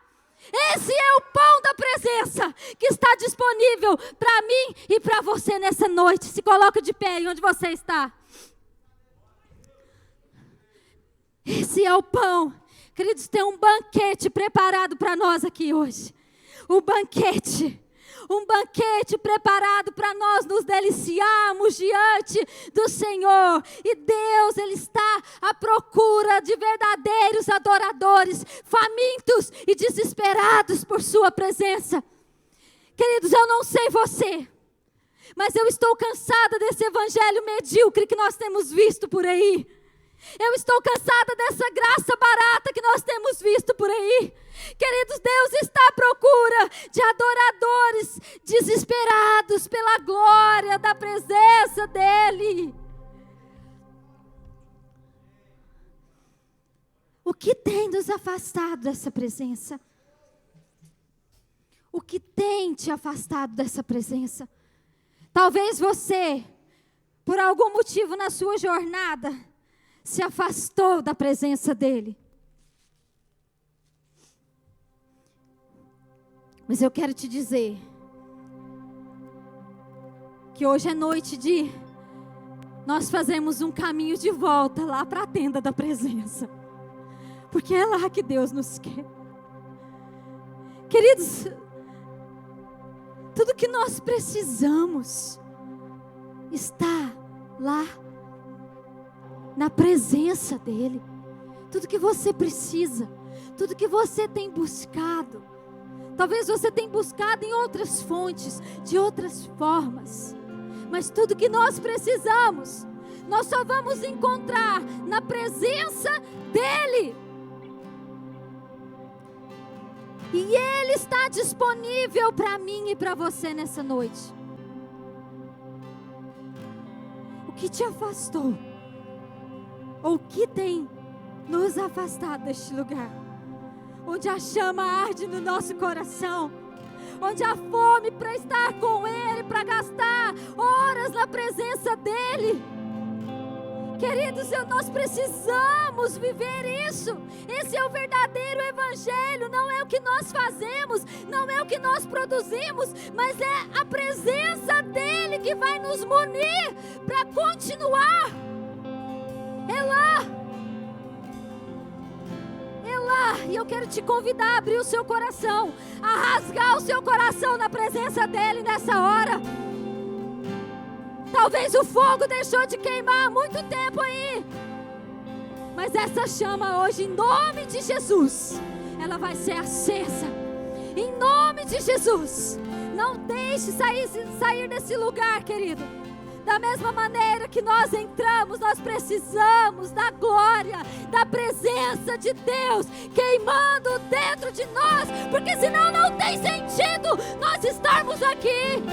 Esse é o pão da presença que está disponível para mim e para você nessa noite. Se coloca de pé aí onde você está. Esse é o pão. Queridos, tem um banquete preparado para nós aqui hoje. Um banquete preparado para nós nos deliciarmos diante do Senhor. E Deus, Ele está à procura de verdadeiros adoradores, famintos e desesperados por sua presença. Queridos, eu não sei você, mas eu estou cansada desse evangelho medíocre que nós temos visto por aí. Eu estou cansada dessa graça barata que nós temos visto por aí. Queridos, Deus está à procura de adoradores desesperados pela glória da presença dEle. O que tem nos afastado dessa presença? O que tem te afastado dessa presença? Talvez você, por algum motivo na sua jornada, se afastou da presença dEle. Mas eu quero te dizer que hoje é noite de nós fazermos um caminho de volta lá para a tenda da presença. Porque é lá que Deus nos quer. Queridos, tudo que nós precisamos está lá, na presença dEle. Tudo que você precisa, tudo que você tem buscado, talvez você tenha buscado em outras fontes, de outras formas, mas tudo que nós precisamos, nós só vamos encontrar na presença dEle. E Ele está disponível para mim e para você nessa noite. O que te afastou? Ou o que tem nos afastado deste lugar? Onde a chama arde no nosso coração, onde a fome para estar com Ele, para gastar horas na presença dEle. Queridos, nós precisamos viver isso. Esse é o verdadeiro evangelho. Não é o que nós fazemos, não é o que nós produzimos, mas é a presença dEle que vai nos munir para continuar. É lá. É lá. E eu quero te convidar a abrir o seu coração, a rasgar o seu coração na presença dEle nessa hora. Talvez o fogo deixou de queimar há muito tempo aí, mas essa chama hoje, em nome de Jesus, ela vai ser acesa. Em nome de Jesus. Não deixe sair desse lugar, querido. Da mesma maneira que nós entramos, nós precisamos da glória, da presença de Deus queimando dentro de nós, porque senão não tem sentido nós estarmos aqui.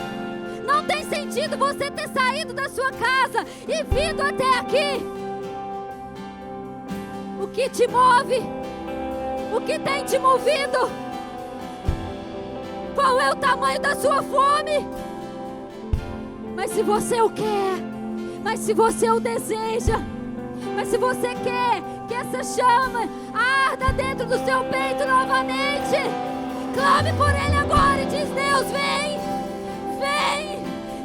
Não tem sentido você ter saído da sua casa e vindo até aqui. O que te move? O que tem te movido? Qual é o tamanho da sua fome? Mas se você o quer, mas se você o deseja, mas se você quer que essa chama arda dentro do seu peito novamente, clame por Ele agora e diz: Deus, vem, vem.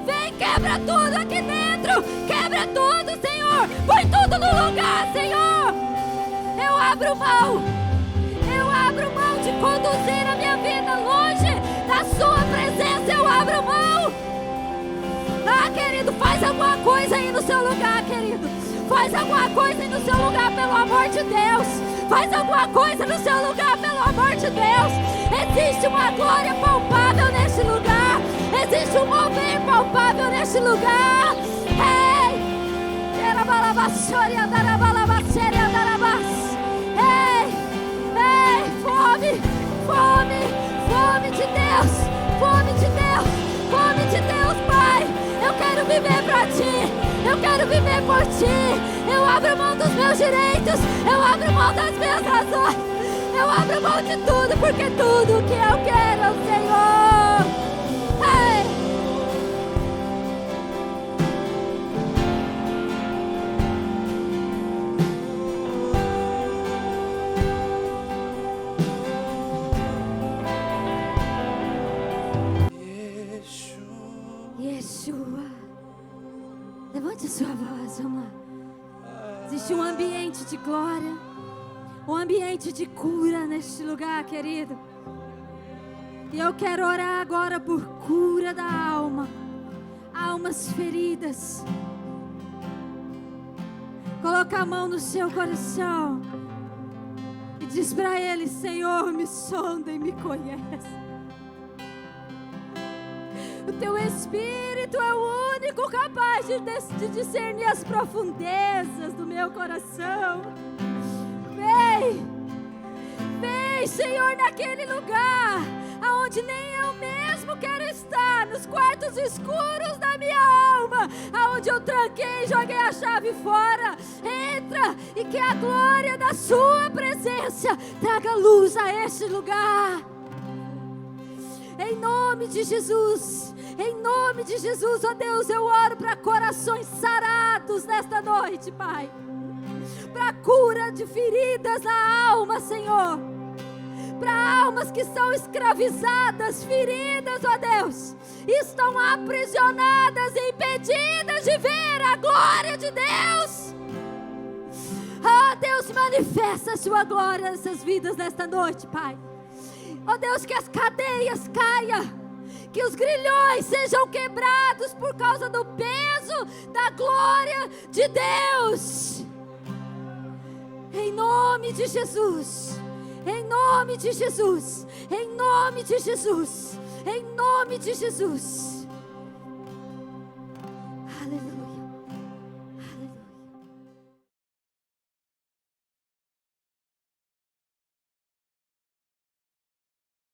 Vem, quebra tudo aqui dentro. Quebra tudo, Senhor. Põe tudo no lugar, Senhor. Eu abro mão de conduzir a minha vida longe da sua presença. Eu abro mão. Ah, querido, faz alguma coisa aí no seu lugar, querido. Faz alguma coisa aí no seu lugar, pelo amor de Deus. Faz alguma coisa no seu lugar, pelo amor de Deus. Existe uma glória palpável neste lugar. Existe um mover palpável neste lugar. Ei! Ei! Ei! Fome! Fome! Fome de Deus! Fome de Deus! Fome de Deus, Pai! Eu quero viver para Ti! Eu quero viver por Ti! Eu abro mão dos meus direitos! Eu abro mão das minhas razões! Eu abro mão de tudo, porque tudo que eu quero é o Senhor! Yeshua. Levante sua voz, vamos lá. Existe um ambiente de glória, um ambiente de cura neste lugar, querido. E eu quero orar agora por cura da alma, almas feridas. Coloca a mão no seu coração e diz para Ele: Senhor, me sonda e me conhece. O Teu Espírito é o único capaz de discernir as profundezas do meu coração. Vem, vem, Senhor, naquele lugar aonde nem eu mesmo quero estar, nos quartos escuros da minha alma, aonde eu tranquei e joguei a chave fora. Entra e que a glória da Sua presença traga luz a este lugar. Em nome de Jesus, ó Deus, eu oro para corações sarados nesta noite, Pai. Para cura de feridas na alma, Senhor. Para almas que são escravizadas, feridas, ó Deus. Estão aprisionadas, impedidas de ver a glória de Deus. Ó Deus, manifesta a Sua glória nessas vidas nesta noite, Pai. Ó Deus, que as cadeias caiam, que os grilhões sejam quebrados por causa do peso da glória de Deus. Em nome de Jesus, em nome de Jesus, em nome de Jesus, em nome de Jesus.